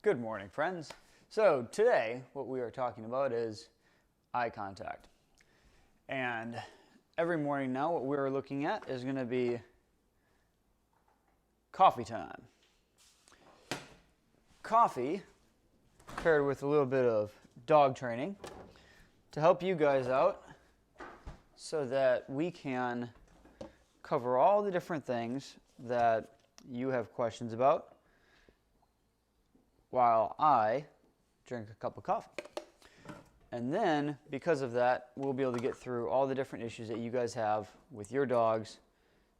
Good morning, friends. So today, what we are talking about is eye contact. And every morning now, what we're looking at is going to be coffee time. Coffee, paired with a little bit of dog training, to help you guys out so that we can cover all the different things that you have questions about while I drink a cup of coffee. And then, because of that, we'll be able to get through all the different issues that you guys have with your dogs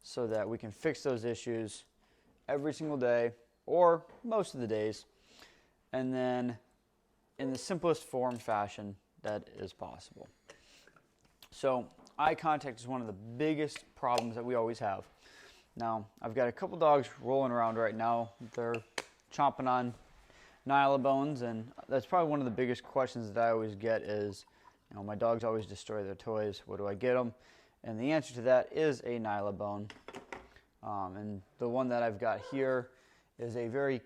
so that we can fix those issues every single day or most of the days, and then in the simplest form fashion that is possible. So eye contact is one of the biggest problems that we always have. Now, I've got a couple dogs rolling around right now. They're chomping on Nyla bones, and that's probably one of the biggest questions that I always get is, my dogs always destroy their toys. What do I get them? And the answer to that is a Nyla bone. And the one that I've got here is a very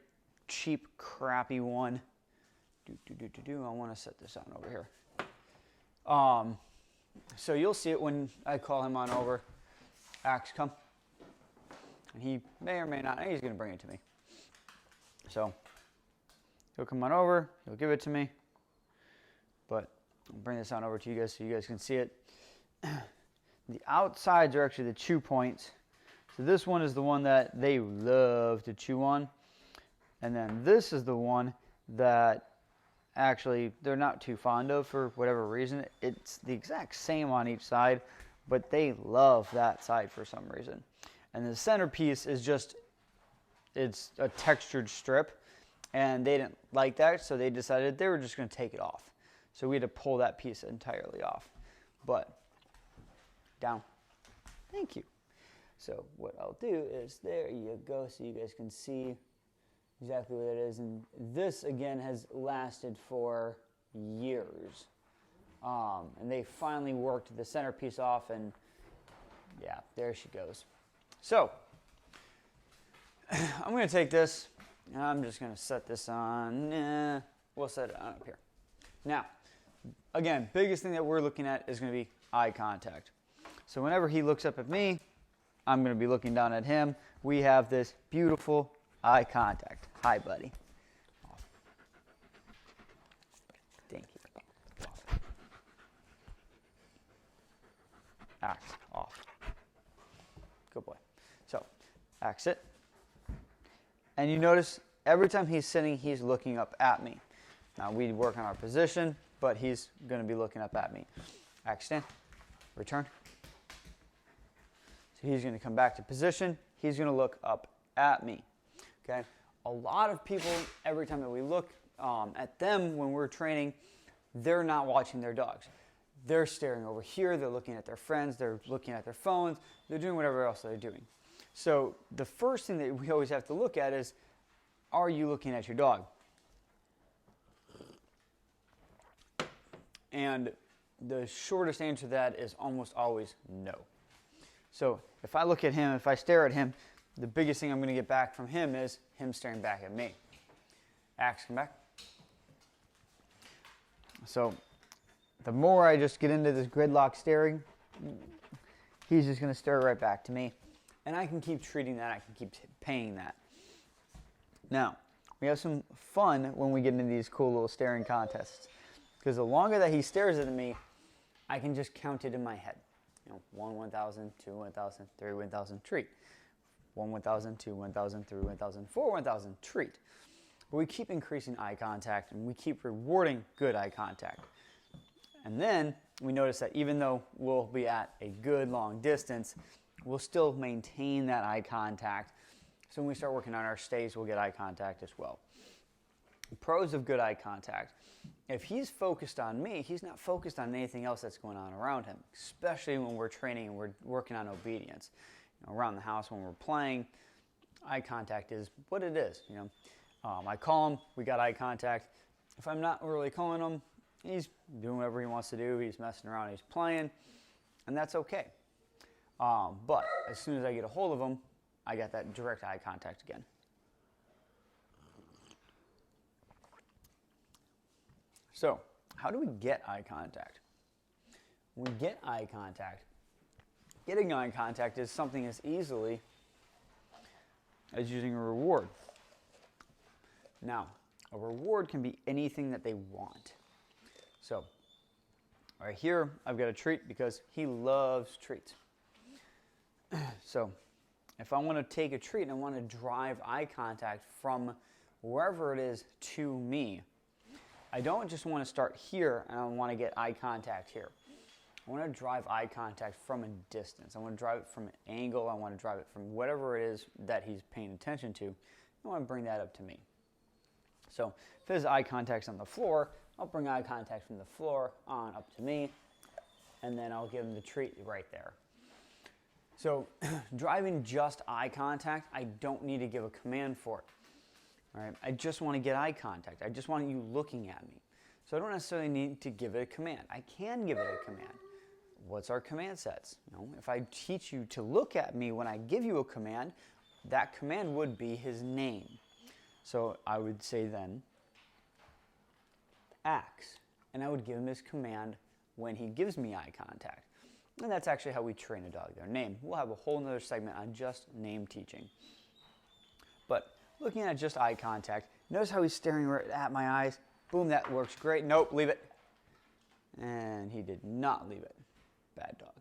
cheap, crappy one. I want to set this on over here. So you'll see it when I call him on over. Axe, come. And he may or may not. He's going to bring it to me. So he'll come on over. He'll give it to me. But I'll bring this on over to you guys so you guys can see it. The outsides are actually the chew points. So this one is the one that they love to chew on. And then this is the one that actually they're not too fond of for whatever reason. It's the exact same on each side, but they love that side for some reason. And the centerpiece is just, it's a textured strip, and they didn't like that, so they decided they were just going to take it off. So we had to pull that piece entirely off. But down. Thank you. So what I'll do is, there you go, so you guys can see exactly what it is. And this, again, has lasted for years. And they finally worked the centerpiece off, and yeah, there she goes. So I'm going to take this, and I'm just going to set this on. We'll set it on up here. Now, again, biggest thing that we're looking at is going to be eye contact. So whenever he looks up at me, I'm going to be looking down at him. We have this beautiful eye contact. Hi, buddy. Off. Thank you. Off. Axe. Off. Good boy. So, axe it. And you notice every time he's sitting, he's looking up at me. Now, we work on our position, but he's going to be looking up at me. Axe stand. Return. So he's going to come back to position. He's going to look up at me. Okay? A lot of people, every time that we look at them when we're training, they're not watching their dogs. They're staring over here. They're looking at their friends. They're looking at their phones. They're doing whatever else they're doing. So the first thing that we always have to look at is, are you looking at your dog? And the shortest answer to that is almost always no. So if I look at him, if I stare at him, the biggest thing I'm going to get back from him is him staring back at me. Axe, come back. So the more I just get into this gridlock staring, he's just going to stare right back to me. And I can keep treating that. I can keep paying that. Now, we have some fun when we get into these cool little staring contests. Because the longer that he stares at me, I can just count it in my head. 1, 1,000, 2, 1,000, 3, 1,000, treat. 1, 1,000, 2, 1,000, 3, 1,000, 4, 1,000, treat. But we keep increasing eye contact, and we keep rewarding good eye contact. And then we notice that even though we'll be at a good long distance, we'll still maintain that eye contact. So when we start working on our stays, we'll get eye contact as well. Pros of good eye contact. If he's focused on me, he's not focused on anything else that's going on around him, especially when we're training and we're working on obedience. Around the house when we're playing, eye contact is what it is. I call him, we got eye contact. If I'm not really calling him, he's doing whatever he wants to do. He's messing around, he's playing, and that's okay. But as soon as I get a hold of him, I got that direct eye contact again. So, how do we get eye contact? When we get eye contact, getting eye contact is something as easily as using a reward. Now, a reward can be anything that they want. So, right here, I've got a treat because he loves treats. So, if I want to take a treat and I want to drive eye contact from wherever it is to me, I don't just want to start here and I want to get eye contact here. I want to drive eye contact from a distance. I want to drive it from an angle. I want to drive it from whatever it is that he's paying attention to. I want to bring that up to me. So if his eye contact's on the floor, I'll bring eye contact from the floor on up to me, and then I'll give him the treat right there. So driving just eye contact, I don't need to give a command for it. All right? I just want to get eye contact. I just want you looking at me. So I don't necessarily need to give it a command. I can give it a command. What's our command sets? You know, if I teach you to look at me when I give you a command, that command would be his name. So I would say then, ax, and I would give him his command when he gives me eye contact. And that's actually how we train a dog, their name. We'll have a whole nother segment on just name teaching. But looking at just eye contact, notice how he's staring right at my eyes. Boom, that works great. Nope, leave it. And he did not leave it. Bad dog.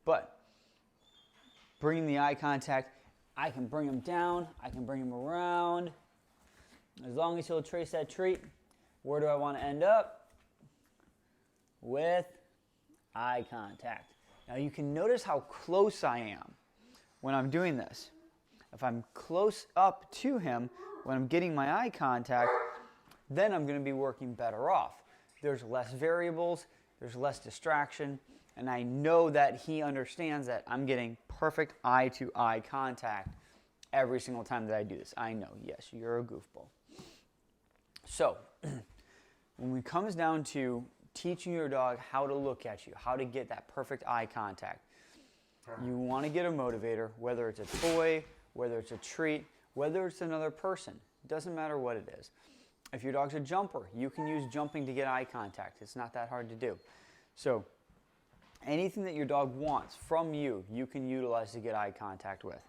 But bringing the eye contact, I can bring him down, I can bring him around. As long as he'll trace that treat, where do I want to end up? With eye contact. Now you can notice how close I am when I'm doing this. If I'm close up to him when I'm getting my eye contact, then I'm going to be working better off. There's less variables, there's less distraction, and I know that he understands that I'm getting perfect eye-to-eye contact every single time that I do this. I know, yes, you're a goofball. So, when it comes down to teaching your dog how to look at you, how to get that perfect eye contact, you want to get a motivator, whether it's a toy, whether it's a treat, whether it's another person. It doesn't matter what it is. If your dog's a jumper, you can use jumping to get eye contact. It's not that hard to do. So, anything that your dog wants from you, you can utilize to get eye contact with.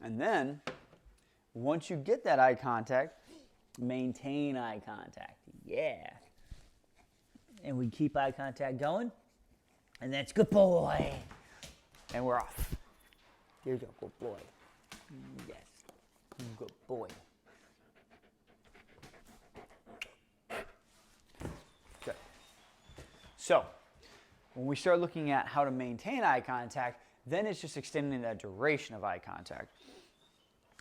And then, once you get that eye contact, maintain eye contact. Yeah. And we keep eye contact going. And that's good boy. And we're off. Here's your good boy. Yes. Good boy. Good. So, when we start looking at how to maintain eye contact, then it's just extending that duration of eye contact.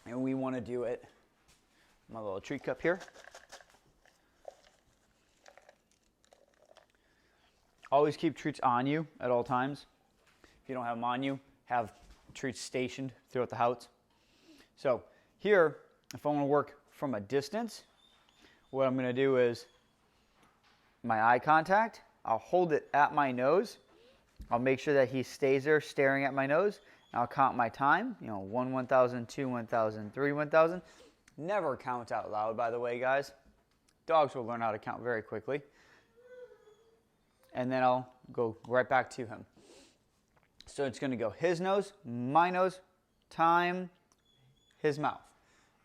And we want to do it, my little treat cup here. Always keep treats on you at all times. If you don't have them on you, have treats stationed throughout the house. So here, if I want to work from a distance, what I'm going to do is my eye contact, I'll hold it at my nose. I'll make sure that he stays there staring at my nose. And I'll count my time, 1, 1,000, 2, 1,000, 3, 1,000. Never count out loud, by the way, guys. Dogs will learn how to count very quickly. And then I'll go right back to him. So it's going to go his nose, my nose, time, his mouth.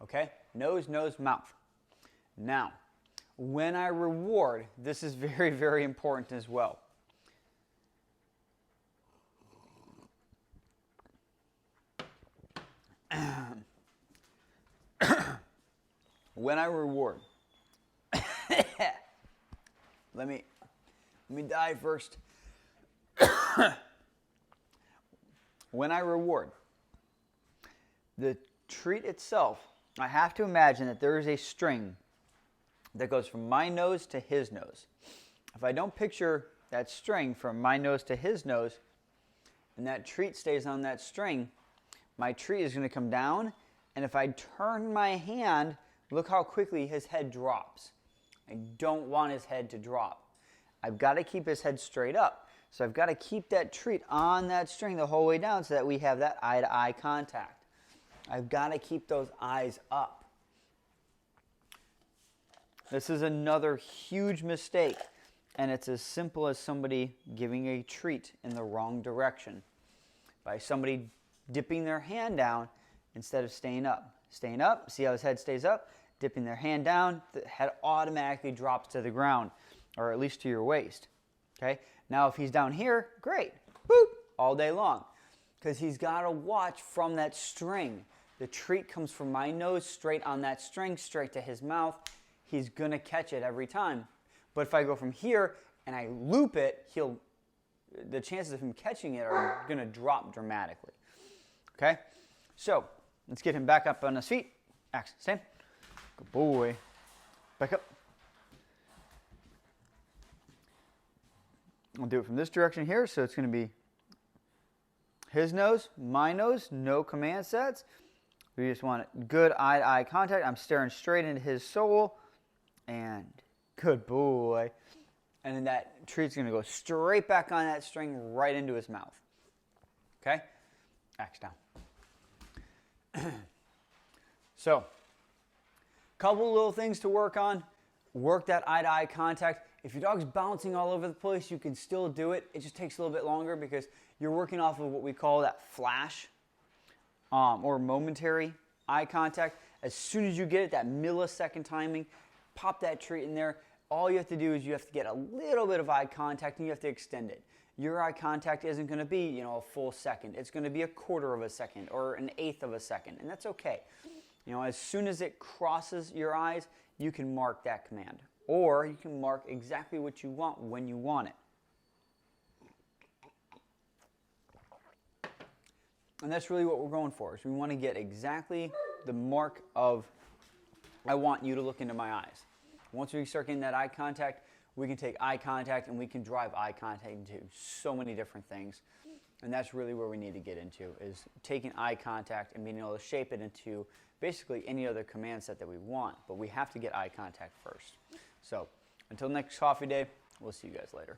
Okay? Nose, nose, mouth. Now, when I reward, this is very, very important as well. When I reward, let me die first. When I reward, the treat itself, I have to imagine that there is a string that goes from my nose to his nose. If I don't picture that string from my nose to his nose, and that treat stays on that string, my treat is going to come down, and if I turn my hand, look how quickly his head drops. I don't want his head to drop. I've got to keep his head straight up. So I've got to keep that treat on that string the whole way down so that we have that eye-to-eye contact. I've got to keep those eyes up. This is another huge mistake, and it's as simple as somebody giving a treat in the wrong direction. By somebody dipping their hand down instead of staying up. Staying up, see how his head stays up? Dipping their hand down, the head automatically drops to the ground, or at least to your waist. Okay? Now if he's down here, great. Boop! All day long. Because he's got to watch from that string. The treat comes from my nose straight on that string, straight to his mouth. He's going to catch it every time. But if I go from here and I loop it, the chances of him catching it are going to drop dramatically. Okay? So, let's get him back up on his feet. Action, stand. Good boy. Back up. I'll do it from this direction here, so it's going to be his nose, my nose, no command sets. We just want good eye-to-eye contact. I'm staring straight into his soul, and good boy. And then that treat's going to go straight back on that string, right into his mouth. Okay? Axe down. So, couple little things to work on. Work that eye-to-eye contact. If your dog's bouncing all over the place, you can still do it. It just takes a little bit longer because you're working off of what we call that flash or momentary eye contact. As soon as you get it, that millisecond timing, pop that treat in there. All you have to do is you have to get a little bit of eye contact and you have to extend it. Your eye contact isn't going to be, a full second. It's going to be a quarter of a second or an eighth of a second, and that's okay. As soon as it crosses your eyes, you can mark that command. Or you can mark exactly what you want when you want it. And that's really what we're going for, is we want to get exactly the mark of, I want you to look into my eyes. Once we start getting that eye contact, we can take eye contact and we can drive eye contact into so many different things. And that's really where we need to get into, is taking eye contact and being able to shape it into basically any other command set that we want. But we have to get eye contact first. So until next coffee day, we'll see you guys later.